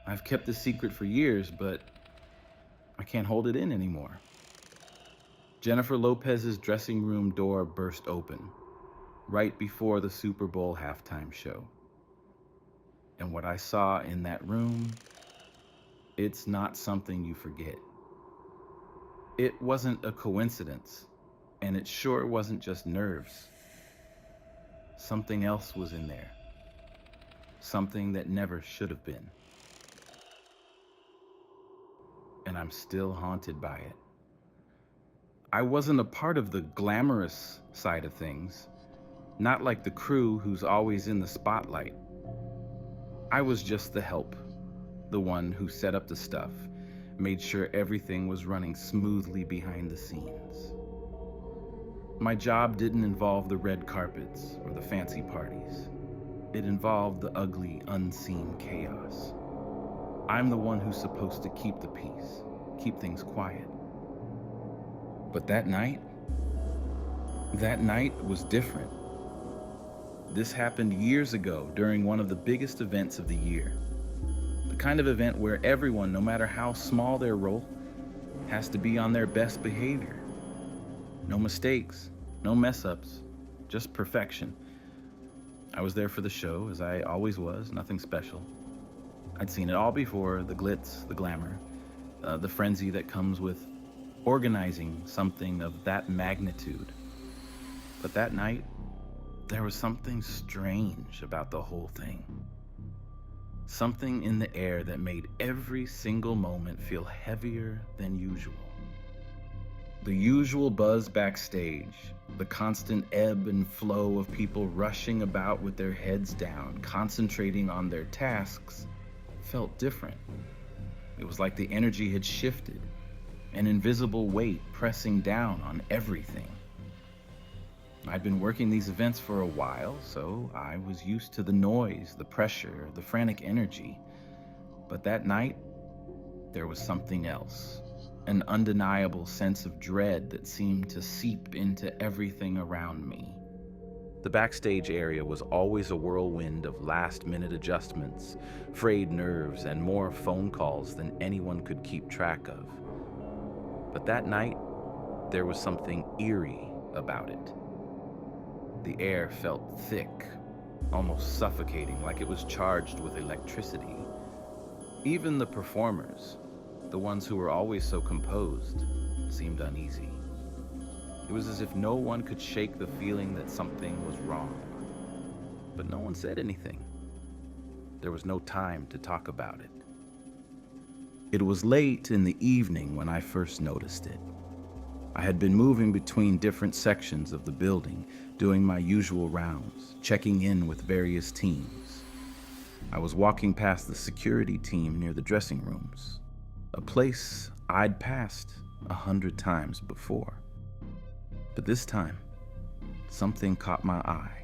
I've kept this secret for years, but I can't hold it in anymore. Jennifer Lopez's dressing room door burst open right before the Super Bowl halftime show. And what I saw in that room, it's not something you forget. It wasn't a coincidence, and it sure wasn't just nerves. Something else was in there. Something that never should have been. And I'm still haunted by it. I wasn't a part of the glamorous side of things, not like the crew who's always in the spotlight. I was just the help, the one who set up the stuff, made sure everything was running smoothly behind the scenes. My job didn't involve the red carpets or the fancy parties. It involved the ugly, unseen chaos. I'm the one who's supposed to keep the peace, keep things quiet. But that night was different. This happened years ago during one of the biggest events of the year. The kind of event where everyone, no matter how small their role, has to be on their best behavior. No mistakes, no mess-ups, just perfection. I was there for the show, as I always was, nothing special. I'd seen it all before, the glitz, the glamour, the frenzy that comes with organizing something of that magnitude. But that night, there was something strange about the whole thing. Something in the air that made every single moment feel heavier than usual. The usual buzz backstage, the constant ebb and flow of people rushing about with their heads down, concentrating on their tasks, felt different. It was like the energy had shifted, an invisible weight pressing down on everything. I'd been working these events for a while, so I was used to the noise, the pressure, the frantic energy. But that night, there was something else, an undeniable sense of dread that seemed to seep into everything around me. The backstage area was always a whirlwind of last-minute adjustments, frayed nerves, and more phone calls than anyone could keep track of. But that night, there was something eerie about it. The air felt thick, almost suffocating, like it was charged with electricity. Even the performers, the ones who were always so composed, seemed uneasy. It was as if no one could shake the feeling that something was wrong. But no one said anything. There was no time to talk about it. It was late in the evening when I first noticed it. I had been moving between different sections of the building, doing my usual rounds, checking in with various teams. I was walking past the security team near the dressing rooms, a place I'd passed 100 times before. But this time, something caught my eye.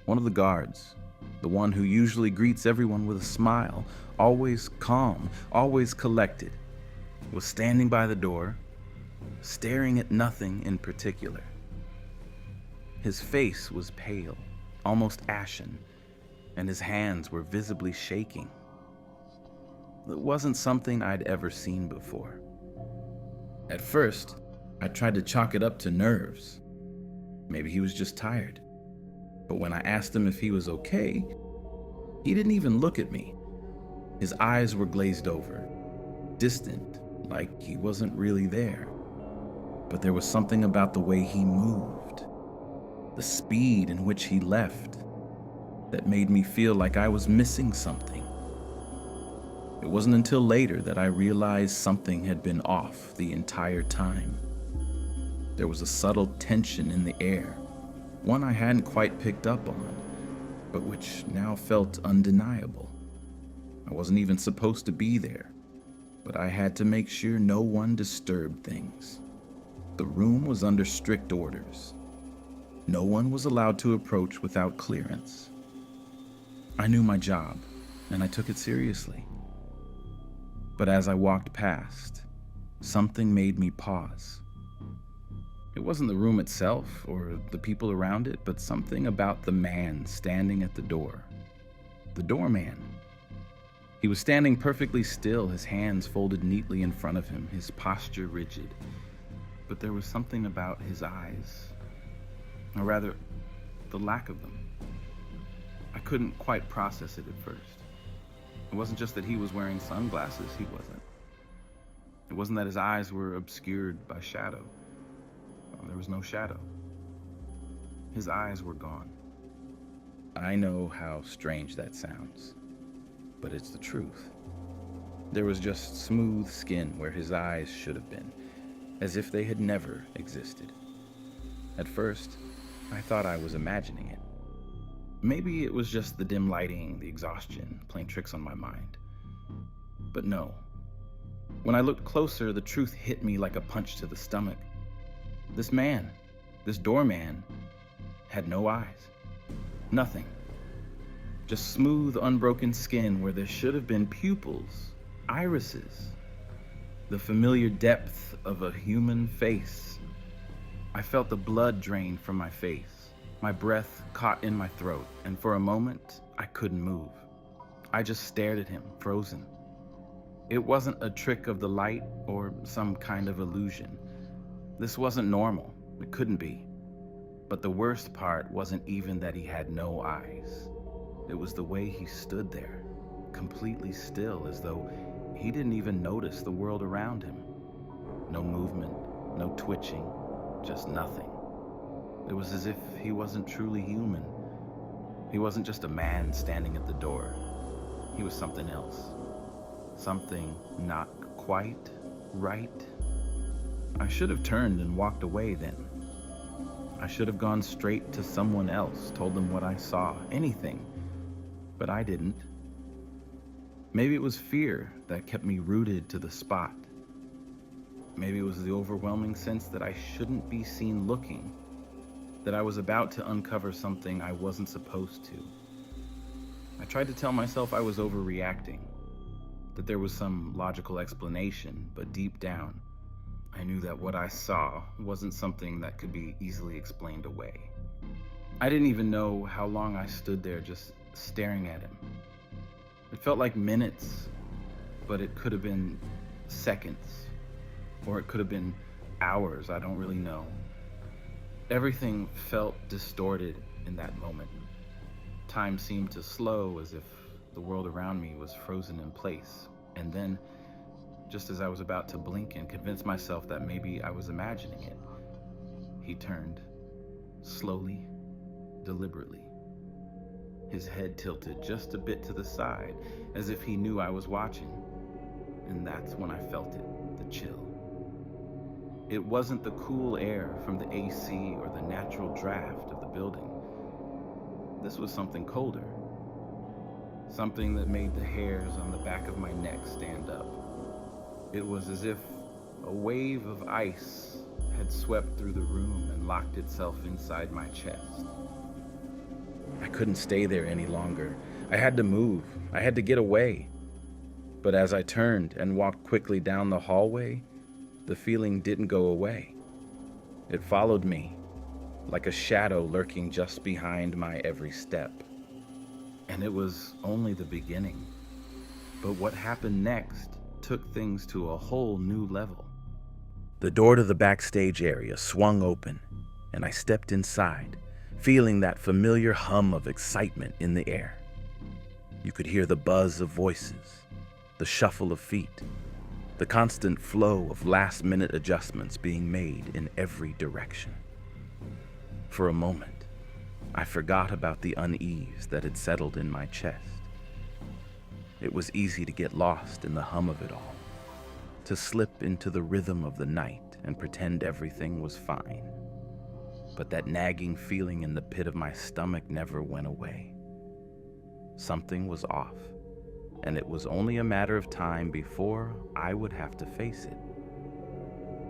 One of the guards, the one who usually greets everyone with a smile, always calm, always collected, was standing by the door, staring at nothing in particular. His face was pale, almost ashen, and his hands were visibly shaking. It wasn't something I'd ever seen before. At first, I tried to chalk it up to nerves. Maybe he was just tired. But when I asked him if he was okay, he didn't even look at me. His eyes were glazed over, distant, like he wasn't really there. But there was something about the way he moved, the speed in which he left, that made me feel like I was missing something. It wasn't until later that I realized something had been off the entire time. There was a subtle tension in the air, one I hadn't quite picked up on, but which now felt undeniable. I wasn't even supposed to be there, but I had to make sure no one disturbed things. The room was under strict orders. No one was allowed to approach without clearance. I knew my job, and I took it seriously. But as I walked past, something made me pause. It wasn't the room itself or the people around it, but something about the man standing at the door. The doorman. He was standing perfectly still, his hands folded neatly in front of him, his posture rigid. But there was something about his eyes, or rather, the lack of them. I couldn't quite process it at first. It wasn't just that he was wearing sunglasses, he wasn't. It wasn't that his eyes were obscured by shadow. There was no shadow. His eyes were gone. I know how strange that sounds, but it's the truth. There was just smooth skin where his eyes should have been, as if they had never existed. At first, I thought I was imagining it. Maybe it was just the dim lighting, the exhaustion, playing tricks on my mind. But no. When I looked closer, the truth hit me like a punch to the stomach. This man, this doorman, had no eyes. Nothing. Just smooth, unbroken skin where there should have been pupils, irises, the familiar depth of a human face. I felt the blood drain from my face. My breath caught in my throat, and for a moment, I couldn't move. I just stared at him, frozen. It wasn't a trick of the light or some kind of illusion. This wasn't normal. It couldn't be. But the worst part wasn't even that he had no eyes. It was the way he stood there, completely still, as though he didn't even notice the world around him. No movement, no twitching, just nothing. It was as if he wasn't truly human. He wasn't just a man standing at the door. He was something else. Something not quite right. I should have turned and walked away then. I should have gone straight to someone else, told them what I saw, anything. But I didn't. Maybe it was fear that kept me rooted to the spot. Maybe it was the overwhelming sense that I shouldn't be seen looking, that I was about to uncover something I wasn't supposed to. I tried to tell myself I was overreacting, that there was some logical explanation, but deep down, I knew that what I saw wasn't something that could be easily explained away. I didn't even know how long I stood there just staring at him. It felt like minutes, but it could have been seconds, or it could have been hours, I don't really know. Everything felt distorted in that moment. Time seemed to slow as if the world around me was frozen in place. And then, just as I was about to blink and convince myself that maybe I was imagining it, he turned, slowly, deliberately. His head tilted just a bit to the side, as if he knew I was watching. And that's when I felt it, the chill. It wasn't the cool air from the AC or the natural draft of the building. This was something colder. Something that made the hairs on the back of my neck stand up. It was as if a wave of ice had swept through the room and locked itself inside my chest. I couldn't stay there any longer. I had to move. I had to get away. But as I turned and walked quickly down the hallway, the feeling didn't go away. It followed me, like a shadow lurking just behind my every step. And it was only the beginning. But what happened next took things to a whole new level. The door to the backstage area swung open, and I stepped inside, feeling that familiar hum of excitement in the air. You could hear the buzz of voices, the shuffle of feet, the constant flow of last-minute adjustments being made in every direction. For a moment, I forgot about the unease that had settled in my chest. It was easy to get lost in the hum of it all, to slip into the rhythm of the night and pretend everything was fine. But that nagging feeling in the pit of my stomach never went away. Something was off, and it was only a matter of time before I would have to face it.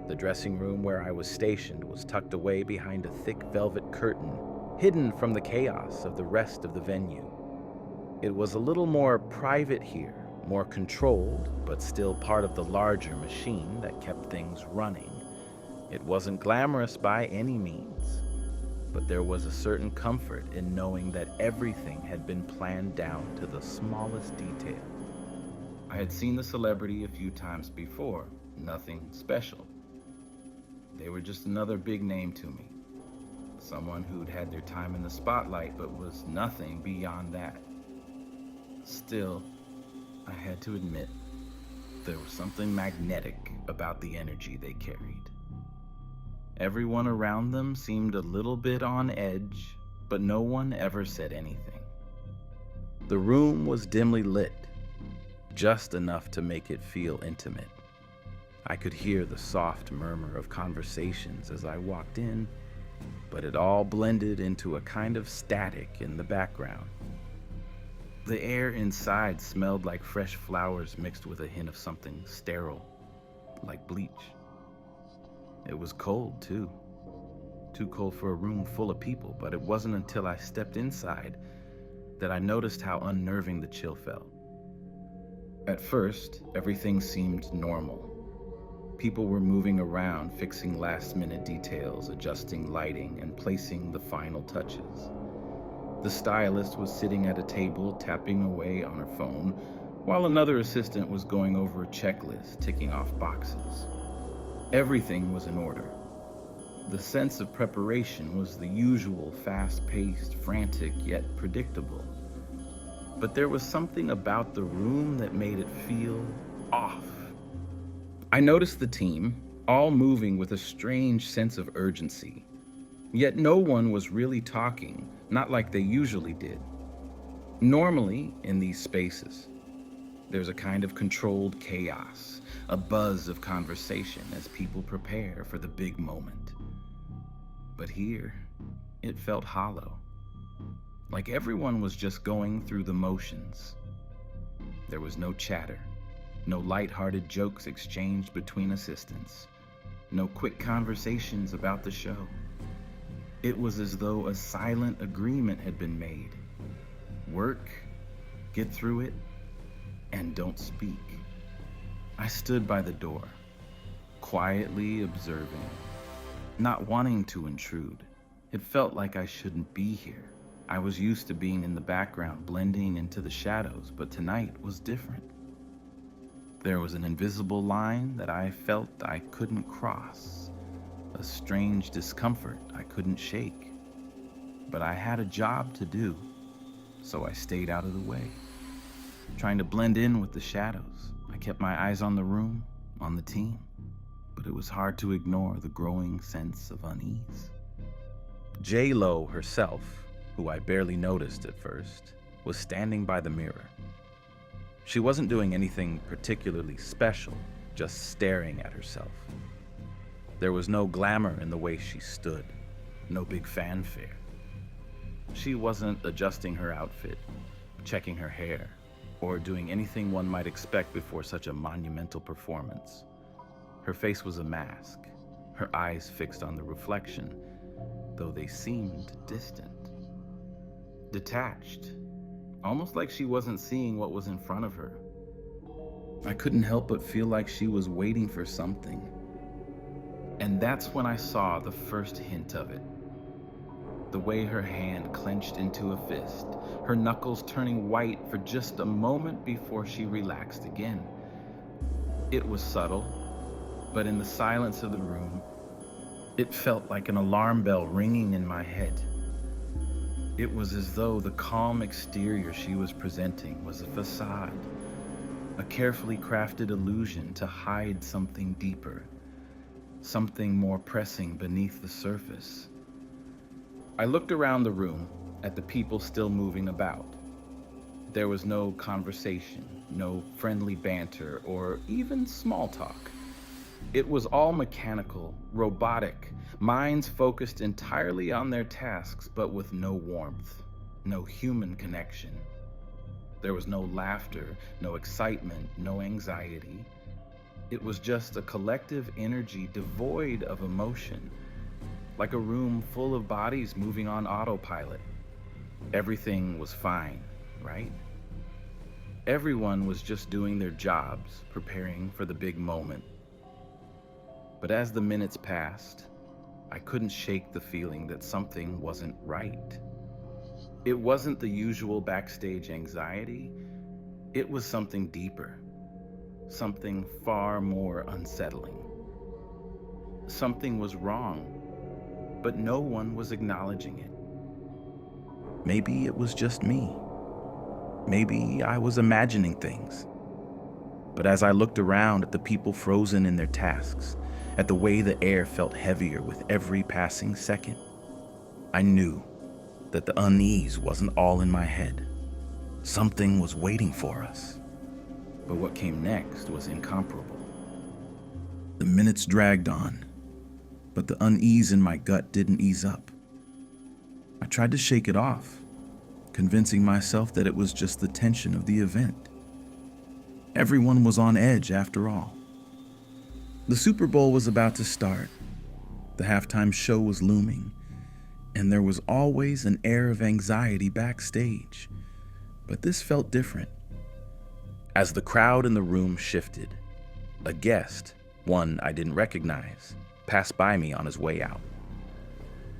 The dressing room where I was stationed was tucked away behind a thick velvet curtain, hidden from the chaos of the rest of the venue. It was a little more private here, more controlled, but still part of the larger machine that kept things running. It wasn't glamorous by any means, but there was a certain comfort in knowing that everything had been planned down to the smallest detail. I had seen the celebrity a few times before, nothing special. They were just another big name to me. Someone who'd had their time in the spotlight but was nothing beyond that. Still, I had to admit, there was something magnetic about the energy they carried. Everyone around them seemed a little bit on edge, but no one ever said anything. The room was dimly lit, just enough to make it feel intimate. I could hear the soft murmur of conversations as I walked in, but it all blended into a kind of static in the background. The air inside smelled like fresh flowers mixed with a hint of something sterile, like bleach. It was cold, too. Too cold for a room full of people, but it wasn't until I stepped inside that I noticed how unnerving the chill felt. At first, everything seemed normal. People were moving around, fixing last-minute details, adjusting lighting, and placing the final touches. The stylist was sitting at a table, tapping away on her phone, while another assistant was going over a checklist, ticking off boxes. Everything was in order. The sense of preparation was the usual, fast-paced, frantic, yet predictable. But there was something about the room that made it feel off. I noticed the team, all moving with a strange sense of urgency. Yet no one was really talking, not like they usually did. Normally, in these spaces, there's a kind of controlled chaos, a buzz of conversation as people prepare for the big moment. But here, it felt hollow, like everyone was just going through the motions. There was no chatter, no lighthearted jokes exchanged between assistants, no quick conversations about the show. It was as though a silent agreement had been made. Work, get through it, and don't speak. I stood by the door, quietly observing, not wanting to intrude. It felt like I shouldn't be here. I was used to being in the background, blending into the shadows, but tonight was different. There was an invisible line that I felt I couldn't cross, a strange discomfort I couldn't shake. But I had a job to do, so I stayed out of the way, trying to blend in with the shadows. I kept my eyes on the room, on the team, but it was hard to ignore the growing sense of unease. J-Lo herself, who I barely noticed at first, was standing by the mirror. She wasn't doing anything particularly special, just staring at herself. There was no glamour in the way she stood, no big fanfare. She wasn't adjusting her outfit, checking her hair, or doing anything one might expect before such a monumental performance. Her face was a mask, her eyes fixed on the reflection, though they seemed distant. Detached, almost like she wasn't seeing what was in front of her. I couldn't help but feel like she was waiting for something. And that's when I saw the first hint of it. The way her hand clenched into a fist, her knuckles turning white for just a moment before she relaxed again. It was subtle, but in the silence of the room, it felt like an alarm bell ringing in my head. It was as though the calm exterior she was presenting was a facade, a carefully crafted illusion to hide something deeper, something more pressing beneath the surface. I looked around the room at the people still moving about. There was no conversation, no friendly banter, or even small talk. It was all mechanical, robotic, minds focused entirely on their tasks, but with no warmth, no human connection. There was no laughter, no excitement, no anxiety. It was just a collective energy devoid of emotion, like a room full of bodies moving on autopilot. Everything was fine, right? Everyone was just doing their jobs, preparing for the big moment. But as the minutes passed, I couldn't shake the feeling that something wasn't right. It wasn't the usual backstage anxiety. It was something deeper, something far more unsettling. Something was wrong, but no one was acknowledging it. Maybe it was just me. Maybe I was imagining things. But as I looked around at the people frozen in their tasks, at the way the air felt heavier with every passing second, I knew that the unease wasn't all in my head. Something was waiting for us. But what came next was incomparable. The minutes dragged on, but the unease in my gut didn't ease up. I tried to shake it off, convincing myself that it was just the tension of the event. Everyone was on edge after all. The Super Bowl was about to start. The halftime show was looming, and there was always an air of anxiety backstage. But this felt different. As the crowd in the room shifted, a guest, one I didn't recognize, passed by me on his way out.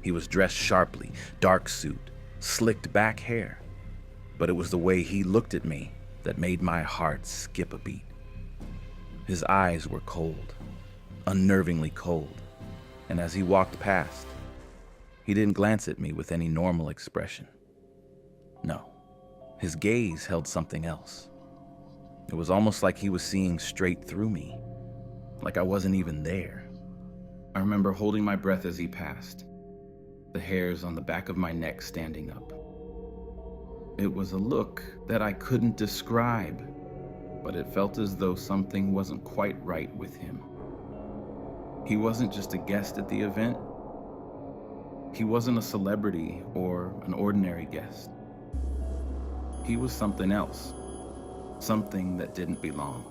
He was dressed sharply, dark suit, slicked back hair, but it was the way he looked at me that made my heart skip a beat. His eyes were cold, unnervingly cold, and as he walked past, he didn't glance at me with any normal expression. No, his gaze held something else. It was almost like he was seeing straight through me, like I wasn't even there. I remember holding my breath as he passed, the hairs on the back of my neck standing up. It was a look that I couldn't describe, but it felt as though something wasn't quite right with him. He wasn't just a guest at the event. He wasn't a celebrity or an ordinary guest. He was something else, something that didn't belong.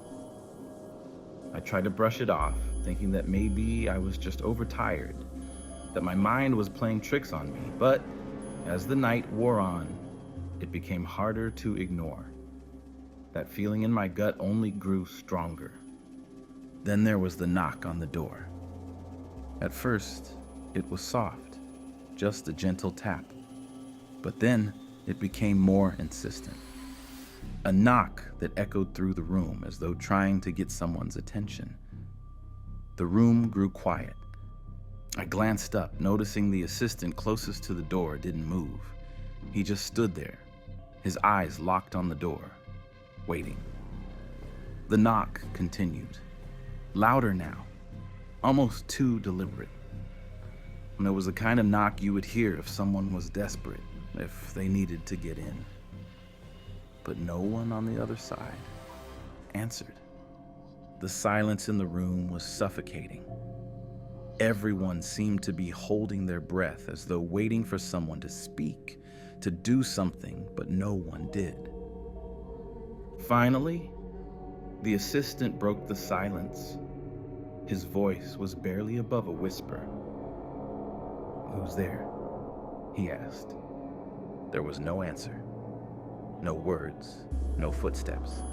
I tried to brush it off, thinking that maybe I was just overtired, that my mind was playing tricks on me, but as the night wore on, it became harder to ignore. That feeling in my gut only grew stronger. Then there was the knock on the door. At first, it was soft, just a gentle tap. But then it became more insistent. A knock that echoed through the room as though trying to get someone's attention. The room grew quiet. I glanced up, noticing the assistant closest to the door didn't move. He just stood there, his eyes locked on the door, waiting. The knock continued, louder now, almost too deliberate. And it was the kind of knock you would hear if someone was desperate, if they needed to get in. But no one on the other side answered. The silence in the room was suffocating. Everyone seemed to be holding their breath as though waiting for someone to speak, to do something, but no one did. Finally, the assistant broke the silence. His voice was barely above a whisper. "Who's there?" he asked. There was no answer. No words, no footsteps.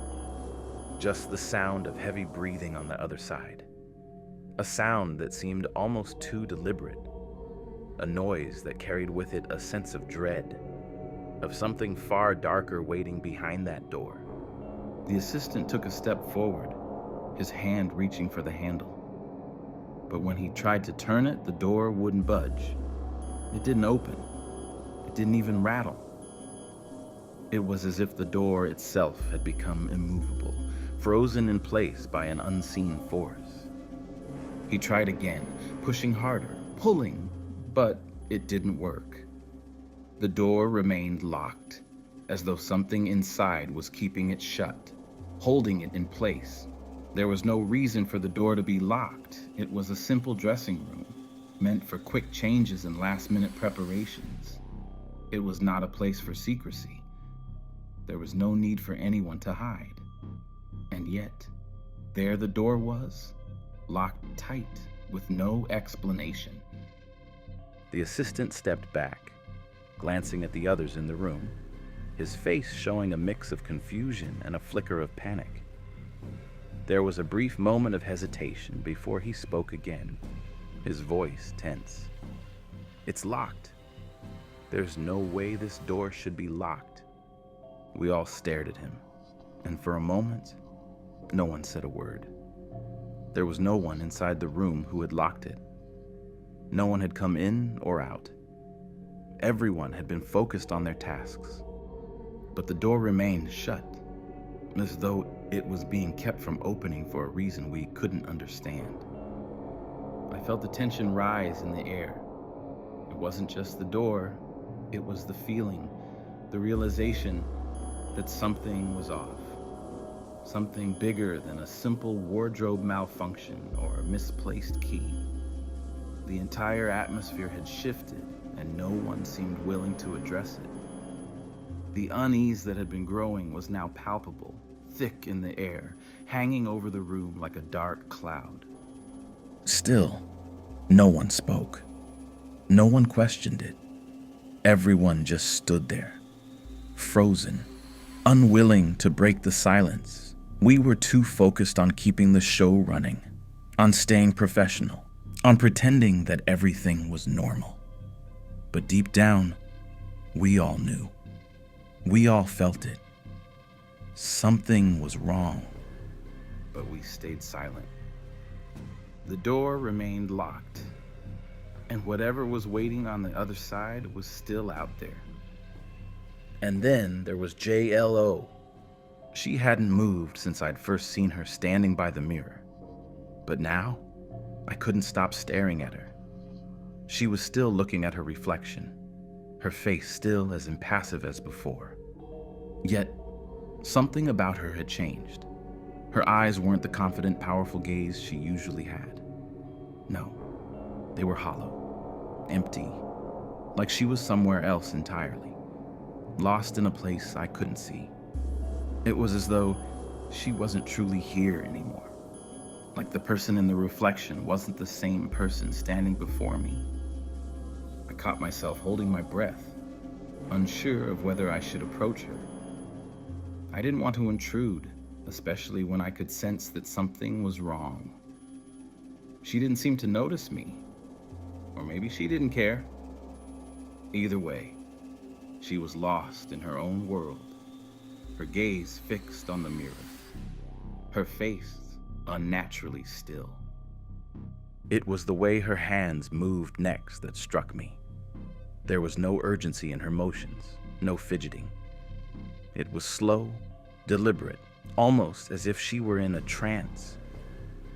Just the sound of heavy breathing on the other side. A sound that seemed almost too deliberate. A noise that carried with it a sense of dread, of something far darker waiting behind that door. The assistant took a step forward, his hand reaching for the handle. But when he tried to turn it, the door wouldn't budge. It didn't open. It didn't even rattle. It was as if the door itself had become immovable, frozen in place by an unseen force. He tried again, pushing harder, pulling, but it didn't work. The door remained locked, as though something inside was keeping it shut, holding it in place. There was no reason for the door to be locked. It was a simple dressing room, meant for quick changes and last-minute preparations. It was not a place for secrecy. There was no need for anyone to hide. And yet, there the door was, locked tight, with no explanation. The assistant stepped back, glancing at the others in the room, his face showing a mix of confusion and a flicker of panic. There was a brief moment of hesitation before he spoke again, his voice tense. "It's locked. There's no way this door should be locked." We all stared at him, and for a moment, No one said a word. There was no one inside the room who had locked it. No one had come in or out. Everyone had been focused on their tasks. But the door remained shut, as though it was being kept from opening for a reason we couldn't understand. I felt the tension rise in the air. It wasn't just the door, it was the feeling, the realization that something was off. Something bigger than a simple wardrobe malfunction or a misplaced key. The entire atmosphere had shifted, and no one seemed willing to address it. The unease that had been growing was now palpable, thick in the air, hanging over the room like a dark cloud. Still, no one spoke. No one questioned it. Everyone just stood there, frozen, unwilling to break the silence. We were too focused on keeping the show running, on staying professional, on pretending that everything was normal. But deep down, we all knew. We all felt it. Something was wrong. But we stayed silent. The door remained locked, and whatever was waiting on the other side was still out there. And then there was JLO. She hadn't moved since I'd first seen her standing by the mirror. But now, I couldn't stop staring at her. She was still looking at her reflection, her face still as impassive as before. Yet, something about her had changed. Her eyes weren't the confident, powerful gaze she usually had. No, they were hollow, empty, like she was somewhere else entirely, lost in a place I couldn't see. It was as though she wasn't truly here anymore, like the person in the reflection wasn't the same person standing before me. I caught myself holding my breath, unsure of whether I should approach her. I didn't want to intrude, especially when I could sense that something was wrong. She didn't seem to notice me, or maybe she didn't care. Either way, she was lost in her own world, her gaze fixed on the mirror, her face unnaturally still. It was the way her hands moved next that struck me. There was no urgency in her motions, no fidgeting. It was slow, deliberate, almost as if she were in a trance.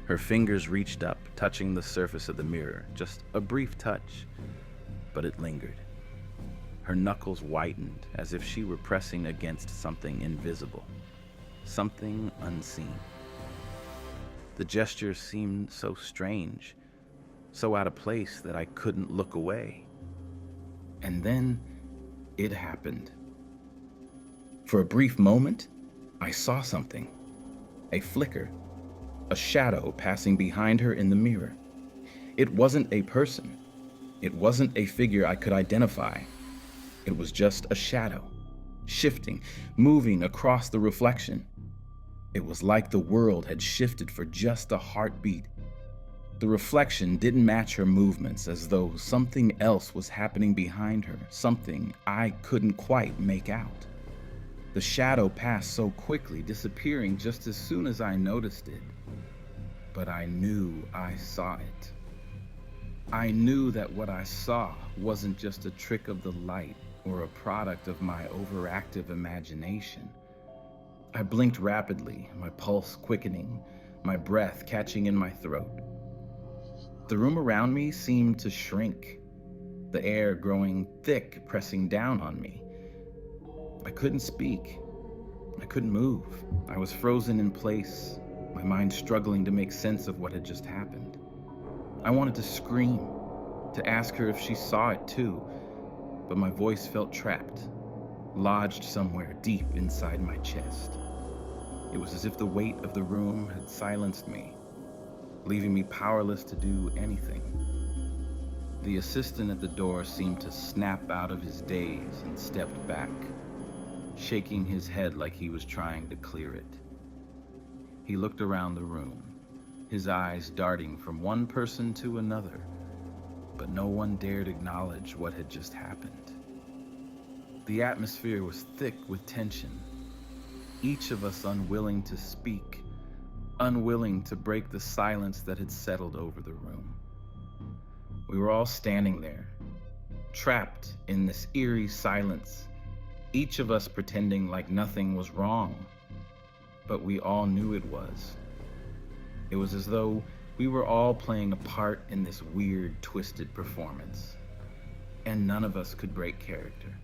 Her fingers reached up, touching the surface of the mirror, just a brief touch, but it lingered. Her knuckles whitened as if she were pressing against something invisible, something unseen. The gesture seemed so strange, so out of place that I couldn't look away. And then it happened. For a brief moment, I saw something. A flicker, a shadow passing behind her in the mirror. It wasn't a person. It wasn't a figure I could identify. It was just a shadow, shifting, moving across the reflection. It was like the world had shifted for just a heartbeat. The reflection didn't match her movements, as though something else was happening behind her, something I couldn't quite make out. The shadow passed so quickly, disappearing just as soon as I noticed it. But I knew I saw it. I knew that what I saw wasn't just a trick of the light or a product of my overactive imagination. I blinked rapidly, my pulse quickening, my breath catching in my throat. The room around me seemed to shrink, the air growing thick, pressing down on me. I couldn't speak. I couldn't move. I was frozen in place, my mind struggling to make sense of what had just happened. I wanted to scream, to ask her if she saw it too, but my voice felt trapped, lodged somewhere deep inside my chest. It was as if the weight of the room had silenced me, leaving me powerless to do anything. The assistant at the door seemed to snap out of his daze and stepped back, shaking his head like he was trying to clear it. He looked around the room, his eyes darting from one person to another, but no one dared acknowledge what had just happened. The atmosphere was thick with tension, each of us unwilling to speak, unwilling to break the silence that had settled over the room. We were all standing there, trapped in this eerie silence, each of us pretending like nothing was wrong, but we all knew it was. It was as though we were all playing a part in this weird, twisted performance, and none of us could break character.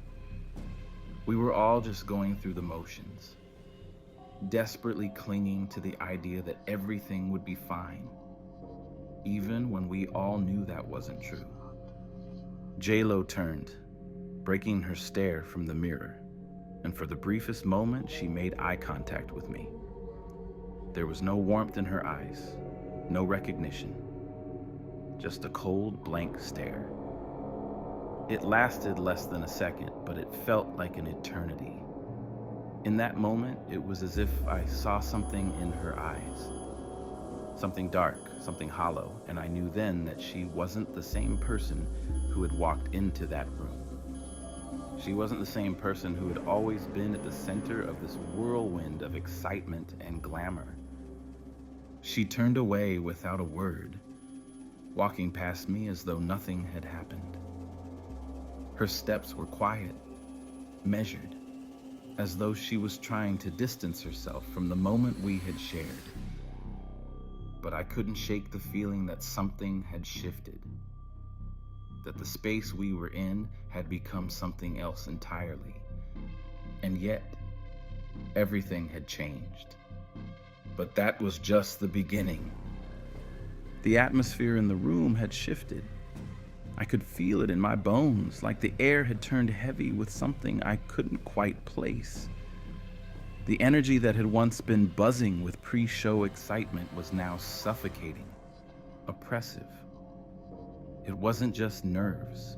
We were all just going through the motions, desperately clinging to the idea that everything would be fine, even when we all knew that wasn't true. J-Lo turned, breaking her stare from the mirror, and for the briefest moment, she made eye contact with me. There was no warmth in her eyes, no recognition, just a cold, blank stare. It lasted less than a second, but it felt like an eternity. In that moment, it was as if I saw something in her eyes. Something dark, something hollow, and I knew then that she wasn't the same person who had walked into that room. She wasn't the same person who had always been at the center of this whirlwind of excitement and glamour. She turned away without a word, walking past me as though nothing had happened. Her steps were quiet, measured, as though she was trying to distance herself from the moment we had shared. But I couldn't shake the feeling that something had shifted, that the space we were in had become something else entirely. And yet, everything had changed. But that was just the beginning. The atmosphere in the room had shifted. I could feel it in my bones, like the air had turned heavy with something I couldn't quite place. The energy that had once been buzzing with pre-show excitement was now suffocating, oppressive. It wasn't just nerves.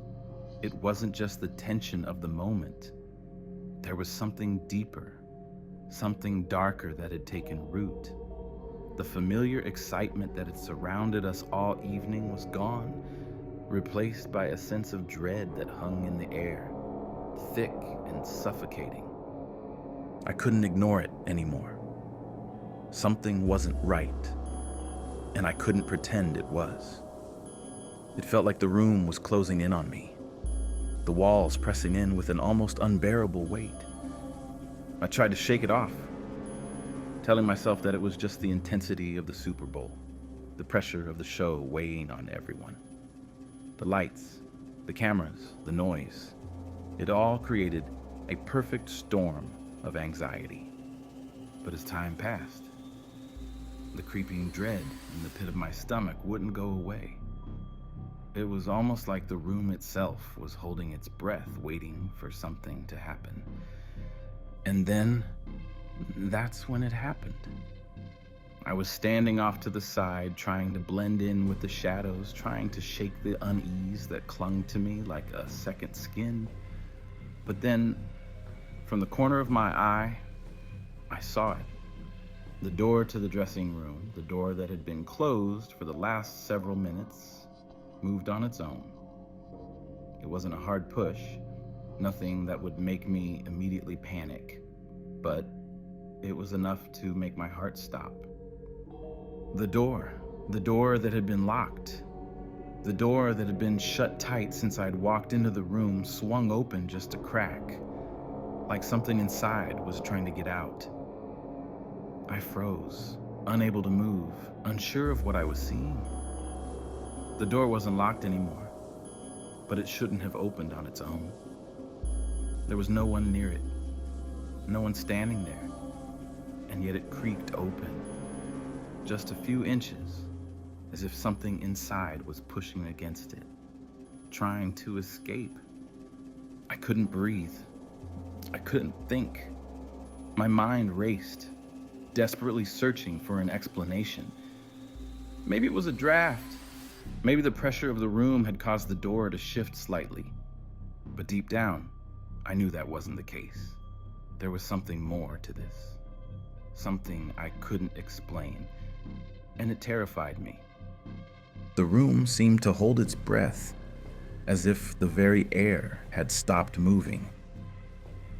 It wasn't just the tension of the moment. There was something deeper, something darker that had taken root. The familiar excitement that had surrounded us all evening was gone, replaced by a sense of dread that hung in the air, thick and suffocating. I couldn't ignore it anymore. Something wasn't right, and I couldn't pretend it was. It felt like the room was closing in on me, the walls pressing in with an almost unbearable weight. I tried to shake it off, telling myself that it was just the intensity of the Super Bowl, the pressure of the show weighing on everyone. The lights, the cameras, the noise, it all created a perfect storm of anxiety. But as time passed, the creeping dread in the pit of my stomach wouldn't go away. It was almost like the room itself was holding its breath, waiting for something to happen. And then, that's when it happened. I was standing off to the side, trying to blend in with the shadows, trying to shake the unease that clung to me like a second skin. But then, from the corner of my eye, I saw it. The door to the dressing room, the door that had been closed for the last several minutes, moved on its own. It wasn't a hard push, nothing that would make me immediately panic, but it was enough to make my heart stop. The door that had been locked, the door that had been shut tight since I'd walked into the room, swung open just a crack, like something inside was trying to get out. I froze, unable to move, unsure of what I was seeing. The door wasn't locked anymore, but it shouldn't have opened on its own. There was no one near it, no one standing there, and yet it creaked open, just a few inches, as if something inside was pushing against it, trying to escape. I couldn't breathe. I couldn't think. My mind raced, desperately searching for an explanation. Maybe it was a draft. Maybe the pressure of the room had caused the door to shift slightly. But deep down, I knew that wasn't the case. There was something more to this. Something I couldn't explain, and it terrified me. The room seemed to hold its breath, as if the very air had stopped moving.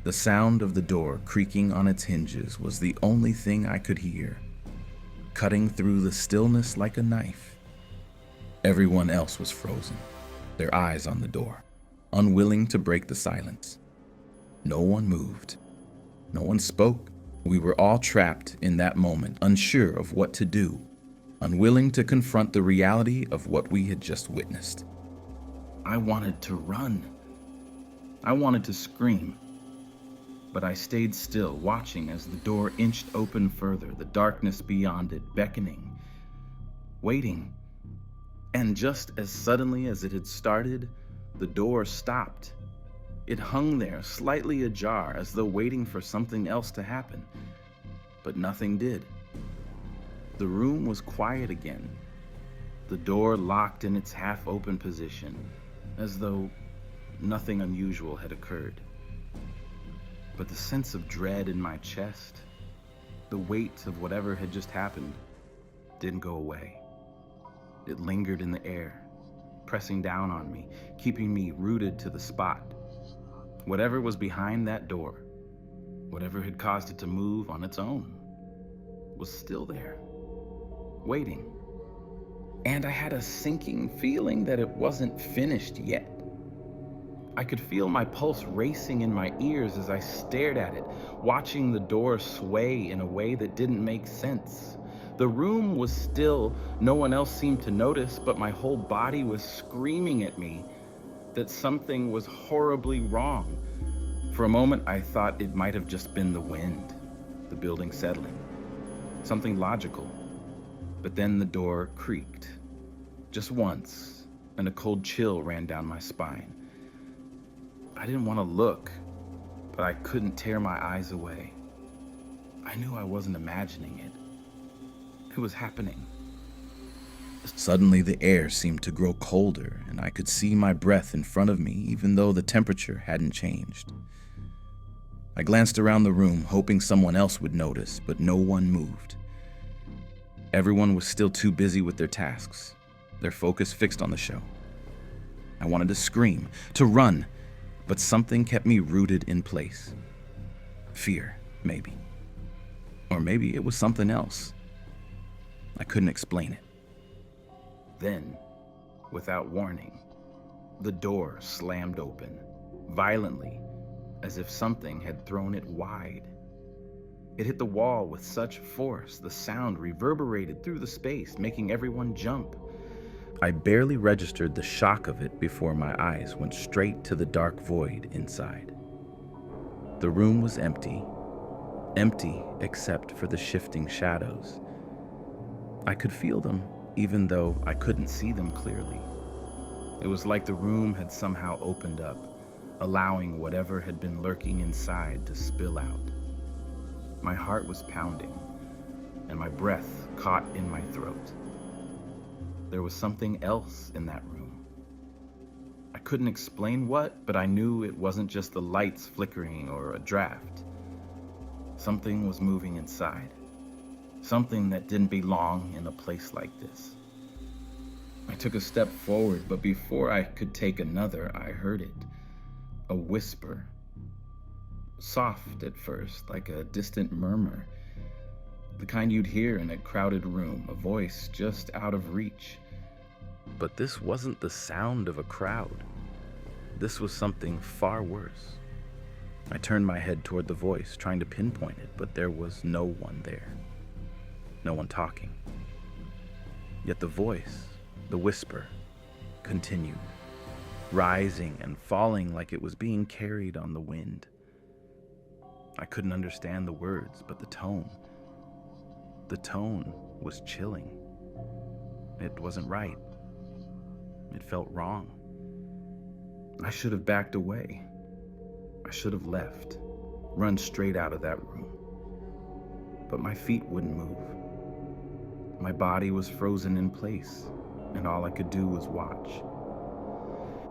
The sound of the door creaking on its hinges was the only thing I could hear, cutting through the stillness like a knife. Everyone else was frozen, their eyes on the door, unwilling to break the silence. No one moved. No one spoke. We were all trapped in that moment, unsure of what to do, unwilling to confront the reality of what we had just witnessed. I wanted to run. I wanted to scream. But I stayed still, watching as the door inched open further, the darkness beyond it beckoning, waiting. And just as suddenly as it had started, the door stopped. It hung there, slightly ajar, as though waiting for something else to happen. But nothing did. The room was quiet again. The door locked in its half-open position, as though nothing unusual had occurred. But the sense of dread in my chest, the weight of whatever had just happened, didn't go away. It lingered in the air, pressing down on me, keeping me rooted to the spot. Whatever was behind that door, whatever had caused it to move on its own, was still there, waiting. And I had a sinking feeling that it wasn't finished yet. I could feel my pulse racing in my ears as I stared at it, watching the door sway in a way that didn't make sense. The room was still, no one else seemed to notice, but my whole body was screaming at me that something was horribly wrong. For a moment, I thought it might have just been the wind, the building settling, something logical. But then the door creaked, just once, and a cold chill ran down my spine. I didn't want to look, but I couldn't tear my eyes away. I knew I wasn't imagining it. It was happening. Suddenly, the air seemed to grow colder, and I could see my breath in front of me, even though the temperature hadn't changed. I glanced around the room, hoping someone else would notice, but no one moved. Everyone was still too busy with their tasks, their focus fixed on the show. I wanted to scream, to run, but something kept me rooted in place. Fear, maybe. Or maybe it was something else. I couldn't explain it. Then, without warning, the door slammed open, violently, as if something had thrown it wide. It hit the wall with such force, the sound reverberated through the space, making everyone jump. I barely registered the shock of it before my eyes went straight to the dark void inside. The room was empty except for the shifting shadows. I could feel them, even though I couldn't see them clearly. It was like the room had somehow opened up, allowing whatever had been lurking inside to spill out. My heart was pounding, and my breath caught in my throat. There was something else in that room. I couldn't explain what, but I knew it wasn't just the lights flickering or a draft. Something was moving inside. Something that didn't belong in a place like this. I took a step forward, but before I could take another, I heard it. A whisper. Soft at first, like a distant murmur. The kind you'd hear in a crowded room, a voice just out of reach. But this wasn't the sound of a crowd. This was something far worse. I turned my head toward the voice, trying to pinpoint it, but there was no one there. No one talking. Yet the voice, the whisper, continued, rising and falling like it was being carried on the wind. I couldn't understand the words, but the tone was chilling. It wasn't right. It felt wrong. I should have backed away. I should have left, run straight out of that room. But my feet wouldn't move. My body was frozen in place, and all I could do was watch.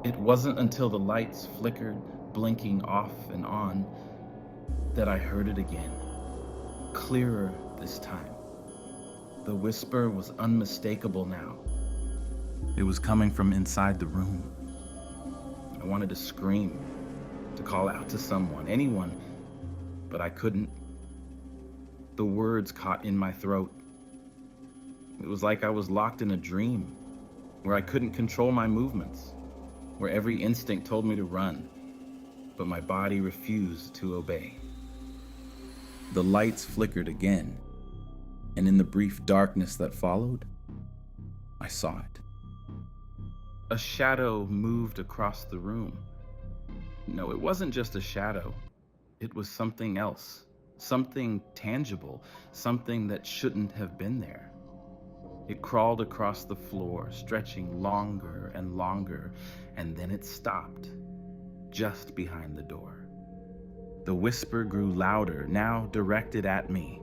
It wasn't until the lights flickered, blinking off and on, that I heard it again, clearer this time. The whisper was unmistakable now. It was coming from inside the room. I wanted to scream, to call out to someone, anyone, but I couldn't. The words caught in my throat. It was like I was locked in a dream, where I couldn't control my movements, where every instinct told me to run, but my body refused to obey. The lights flickered again, and in the brief darkness that followed, I saw it. A shadow moved across the room. No, it wasn't just a shadow. It was something else, something tangible, something that shouldn't have been there. It crawled across the floor, stretching longer and longer, and then it stopped, just behind the door. The whisper grew louder, now directed at me.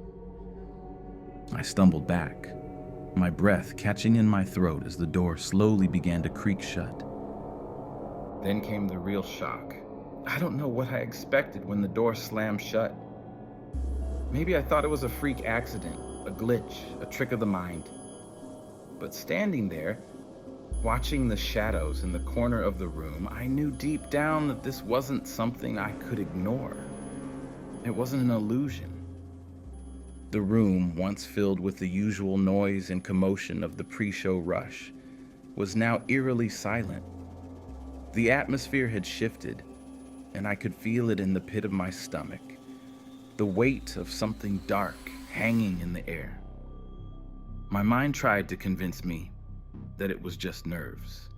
I stumbled back, my breath catching in my throat as the door slowly began to creak shut. Then came the real shock. I don't know what I expected when the door slammed shut. Maybe I thought it was a freak accident, a glitch, a trick of the mind. But standing there, watching the shadows in the corner of the room, I knew deep down that this wasn't something I could ignore. It wasn't an illusion. The room, once filled with the usual noise and commotion of the pre-show rush, was now eerily silent. The atmosphere had shifted, and I could feel it in the pit of my stomach, the weight of something dark hanging in the air. My mind tried to convince me that it was just nerves,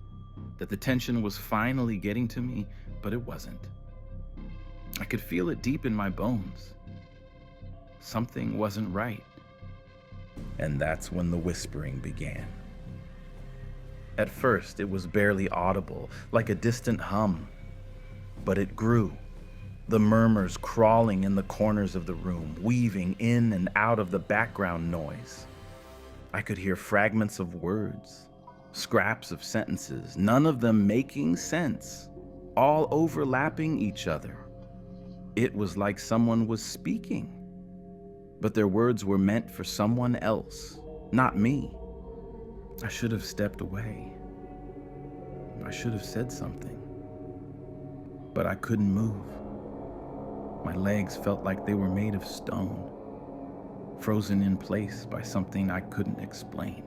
that the tension was finally getting to me, but it wasn't. I could feel it deep in my bones. Something wasn't right. And that's when the whispering began. At first, it was barely audible, like a distant hum, but it grew. The murmurs crawling in the corners of the room, weaving in and out of the background noise. I could hear fragments of words, scraps of sentences, none of them making sense, all overlapping each other. It was like someone was speaking, but their words were meant for someone else, not me. I should have stepped away. I should have said something, but I couldn't move. My legs felt like they were made of stone, frozen in place by something I couldn't explain.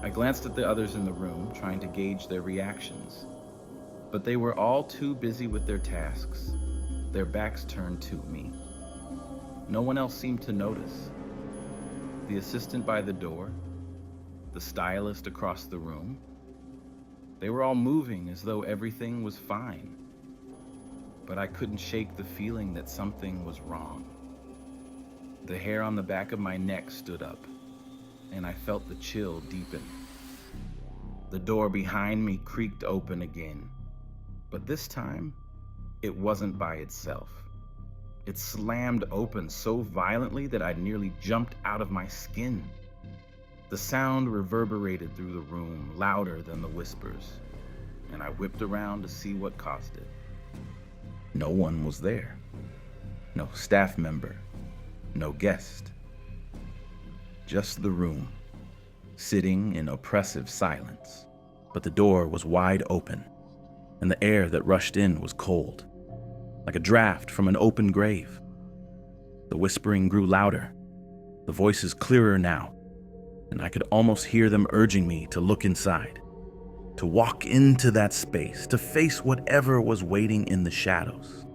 I glanced at the others in the room, trying to gauge their reactions, but they were all too busy with their tasks, their backs turned to me. No one else seemed to notice. The assistant by the door, the stylist across the room, they were all moving as though everything was fine. But I couldn't shake the feeling that something was wrong. The hair on the back of my neck stood up, and I felt the chill deepen. The door behind me creaked open again, but this time, it wasn't by itself. It slammed open so violently that I nearly jumped out of my skin. The sound reverberated through the room, louder than the whispers, and I whipped around to see what caused it. No one was there. No staff member, no guest. Just the room, sitting in oppressive silence. But the door was wide open, and the air that rushed in was cold, like a draft from an open grave. The whispering grew louder, the voices clearer now, and I could almost hear them urging me to look inside, to walk into that space, to face whatever was waiting in the shadows.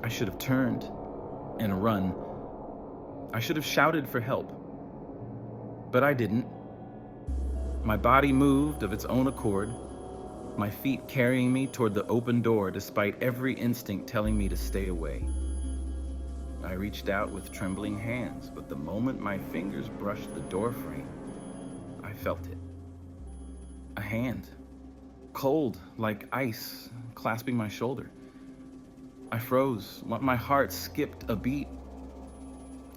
I should have turned and run. I should have shouted for help, but I didn't. My body moved of its own accord, my feet carrying me toward the open door despite every instinct telling me to stay away. I reached out with trembling hands, but the moment my fingers brushed the doorframe, I felt it. A hand, cold like ice, clasping my shoulder. I froze. My heart skipped a beat.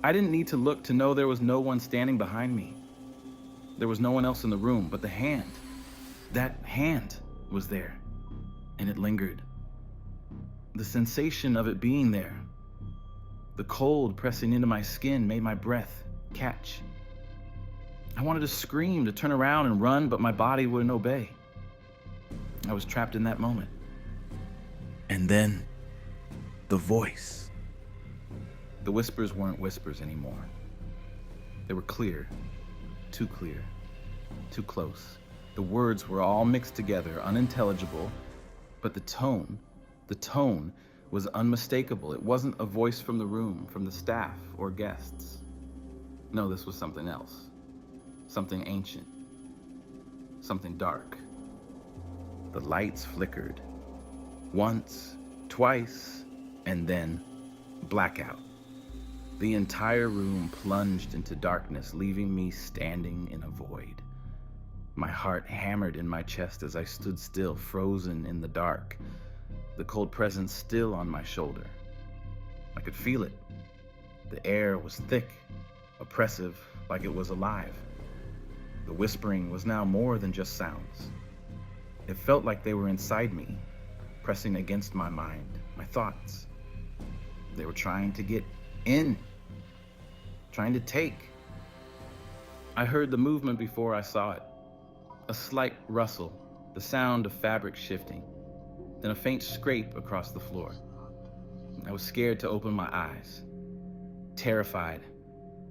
I didn't need to look to know there was no one standing behind me. There was no one else in the room, but the hand, that hand was there, and it lingered. The sensation of it being there, the cold pressing into my skin made my breath catch. I wanted to scream, to turn around and run, but my body wouldn't obey. I was trapped in that moment. And then, the voice. The whispers weren't whispers anymore. They were clear, too close. The words were all mixed together, unintelligible, but the tone was unmistakable. It wasn't a voice from the room, from the staff or guests. No, this was something else. Something ancient. Something dark. The lights flickered. Once, twice, and then blackout. The entire room plunged into darkness, leaving me standing in a void. My heart hammered in my chest as I stood still, frozen in the dark, the cold presence still on my shoulder. I could feel it. The air was thick, oppressive, like it was alive. The whispering was now more than just sounds. It felt like they were inside me, pressing against my mind, my thoughts. They were trying to get in, trying to take. I heard the movement before I saw it. A slight rustle, the sound of fabric shifting, then a faint scrape across the floor. I was scared to open my eyes, terrified,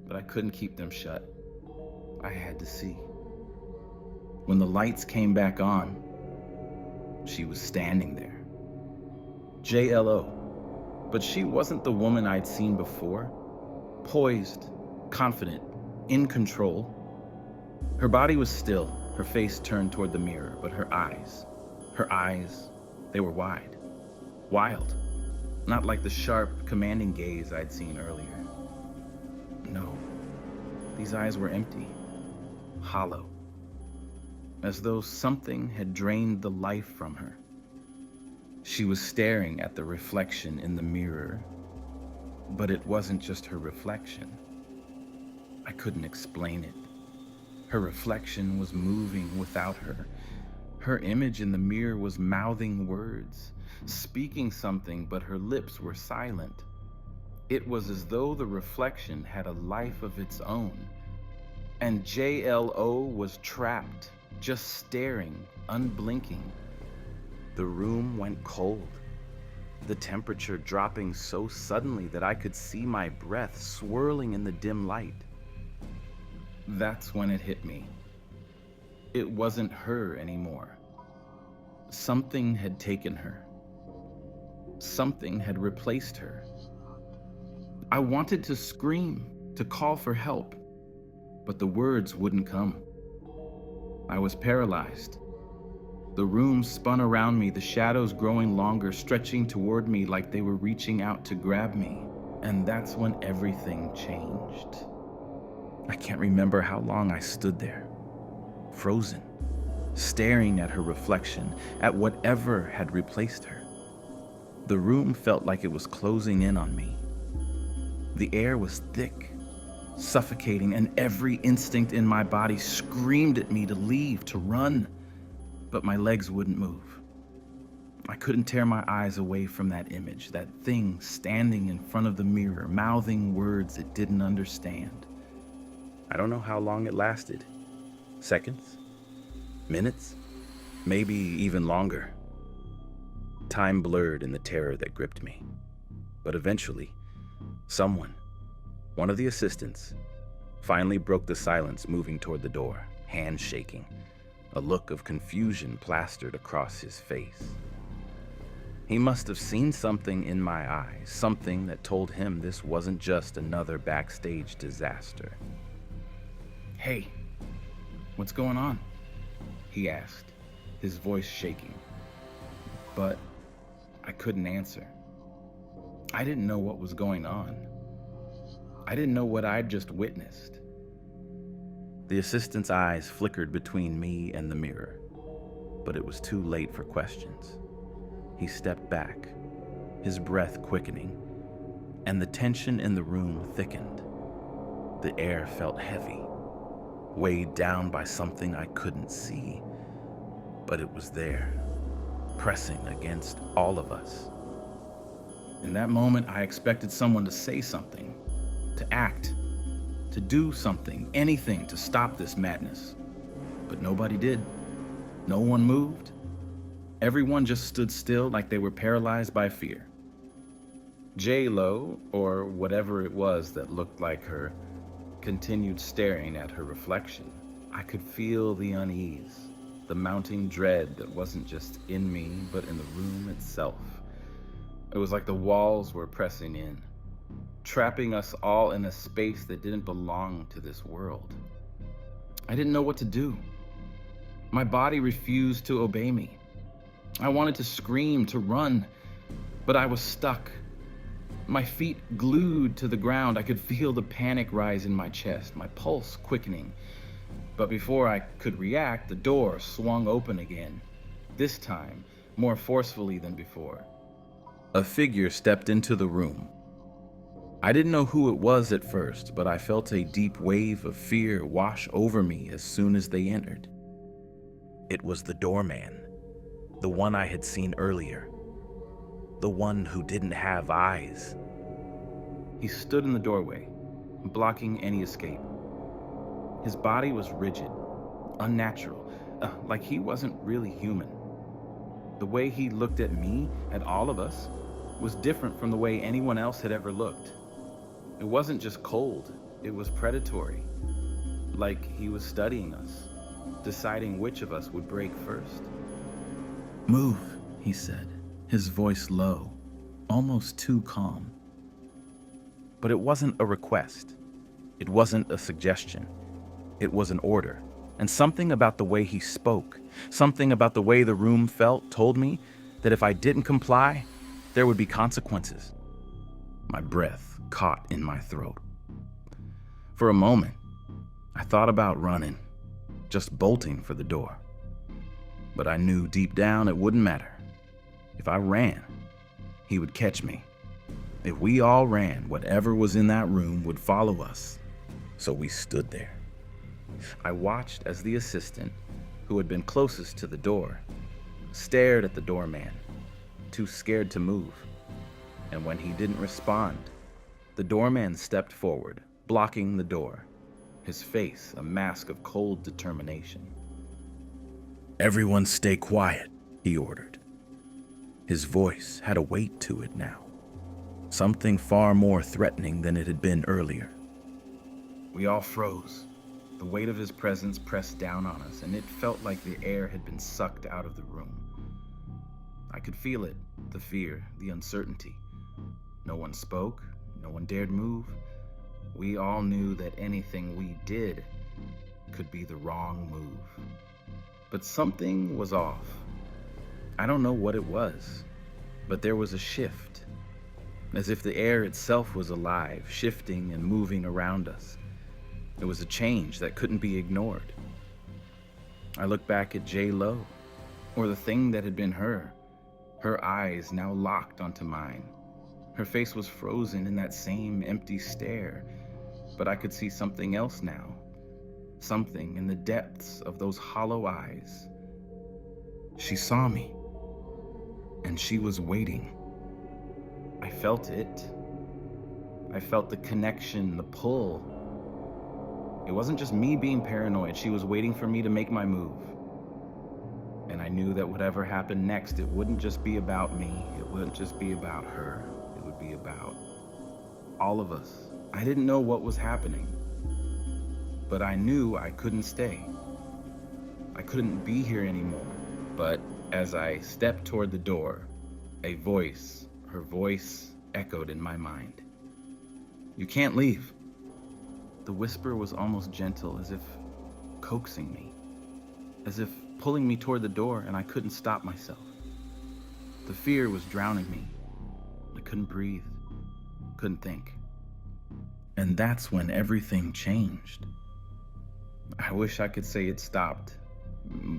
but I couldn't keep them shut. I had to see. When the lights came back on, she was standing there. JLO, but she wasn't the woman I'd seen before. Poised, confident, in control. Her body was still, her face turned toward the mirror, but her eyes, they were wide, wild, not like the sharp, commanding gaze I'd seen earlier. No, these eyes were empty, hollow, as though something had drained the life from her. She was staring at the reflection in the mirror, but it wasn't just her reflection. I couldn't explain it. Her reflection was moving without her. Her image in the mirror was mouthing words, speaking something, but her lips were silent. It was as though the reflection had a life of its own, and JLO was trapped, just staring, unblinking. The room went cold, the temperature dropping so suddenly that I could see my breath swirling in the dim light. That's when it hit me. It wasn't her anymore. Something had taken her. Something had replaced her. I wanted to scream, to call for help, but the words wouldn't come. I was paralyzed. The room spun around me, the shadows growing longer, stretching toward me like they were reaching out to grab me. And that's when everything changed. I can't remember how long I stood there, frozen, staring at her reflection, at whatever had replaced her. The room felt like it was closing in on me. The air was thick, suffocating, and every instinct in my body screamed at me to leave, to run, but my legs wouldn't move. I couldn't tear my eyes away from that image, that thing standing in front of the mirror, mouthing words it didn't understand. I don't know how long it lasted. Seconds? Minutes? Maybe even longer. Time blurred in the terror that gripped me. But eventually, someone, one of the assistants, finally broke the silence, moving toward the door, hands shaking, a look of confusion plastered across his face. He must have seen something in my eyes, something that told him this wasn't just another backstage disaster. "Hey, what's going on?" he asked, his voice shaking. But I couldn't answer. I didn't know what was going on. I didn't know what I'd just witnessed. The assistant's eyes flickered between me and the mirror, but it was too late for questions. He stepped back, his breath quickening, and the tension in the room thickened. The air felt heavy, weighed down by something I couldn't see, but it was there, pressing against all of us. In that moment, I expected someone to say something, to act, to do something, anything to stop this madness. But nobody did. No one moved. Everyone just stood still like they were paralyzed by fear. J-Lo, or whatever it was that looked like her, continued staring at her reflection, I could feel the unease, the mounting dread that wasn't just in me, but in the room itself. It was like the walls were pressing in, trapping us all in a space that didn't belong to this world. I didn't know what to do. My body refused to obey me. I wanted to scream, to run, but I was stuck. My feet glued to the ground. I could feel the panic rise in my chest, my pulse quickening. But before I could react, the door swung open again, this time more forcefully than before. A figure stepped into the room. I didn't know who it was at first, but I felt a deep wave of fear wash over me as soon as they entered. It was the doorman, the one I had seen earlier, the one who didn't have eyes. He stood in the doorway, blocking any escape. His body was rigid, unnatural, like he wasn't really human. The way he looked at me, at all of us, was different from the way anyone else had ever looked. It wasn't just cold, it was predatory, like he was studying us, deciding which of us would break first. "Move," he said, his voice low, almost too calm. But it wasn't a request. It wasn't a suggestion. It was an order. And something about the way he spoke, something about the way the room felt, told me that if I didn't comply, there would be consequences. My breath caught in my throat. For a moment, I thought about running, just bolting for the door. But I knew deep down it wouldn't matter. If I ran, he would catch me. If we all ran, whatever was in that room would follow us. So we stood there. I watched as the assistant, who had been closest to the door, stared at the doorman, too scared to move. And when he didn't respond, the doorman stepped forward, blocking the door, his face a mask of cold determination. "Everyone stay quiet," he ordered. His voice had a weight to it now, something far more threatening than it had been earlier. We all froze. The weight of his presence pressed down on us, and it felt like the air had been sucked out of the room. I could feel it, the fear, the uncertainty. No one spoke, no one dared move. We all knew that anything we did could be the wrong move. But something was off. I don't know what it was, but there was a shift, as if the air itself was alive, shifting and moving around us. It was a change that couldn't be ignored. I looked back at J-Lo, or the thing that had been her eyes now locked onto mine. Her face was frozen in that same empty stare, but I could see something else now, something in the depths of those hollow eyes. She saw me, and she was waiting. I felt it. I felt the connection, the pull. It wasn't just me being paranoid. She was waiting for me to make my move. And I knew that whatever happened next, it wouldn't just be about me. It wouldn't just be about her. It would be about all of us. I didn't know what was happening, but I knew I couldn't stay. I couldn't be here anymore. But as I stepped toward the door, her voice echoed in my mind. "You can't leave." The whisper was almost gentle, as if coaxing me, as if pulling me toward the door, and I couldn't stop myself. The fear was drowning me. I couldn't breathe, couldn't think. And that's when everything changed. I wish I could say it stopped,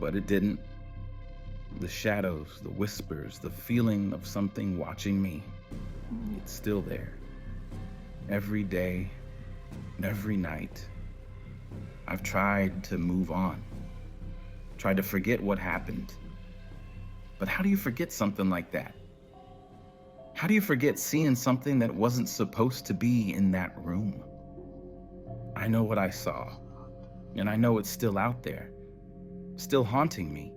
but it didn't. The shadows, the whispers, the feeling of something watching me, it's still there. Every day, every night, I've tried to move on, tried to forget what happened. But how do you forget something like that? How do you forget seeing something that wasn't supposed to be in that room? I know what I saw, and I know it's still out there, still haunting me.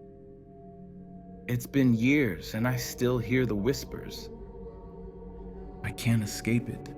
It's been years, and I still hear the whispers. I can't escape it.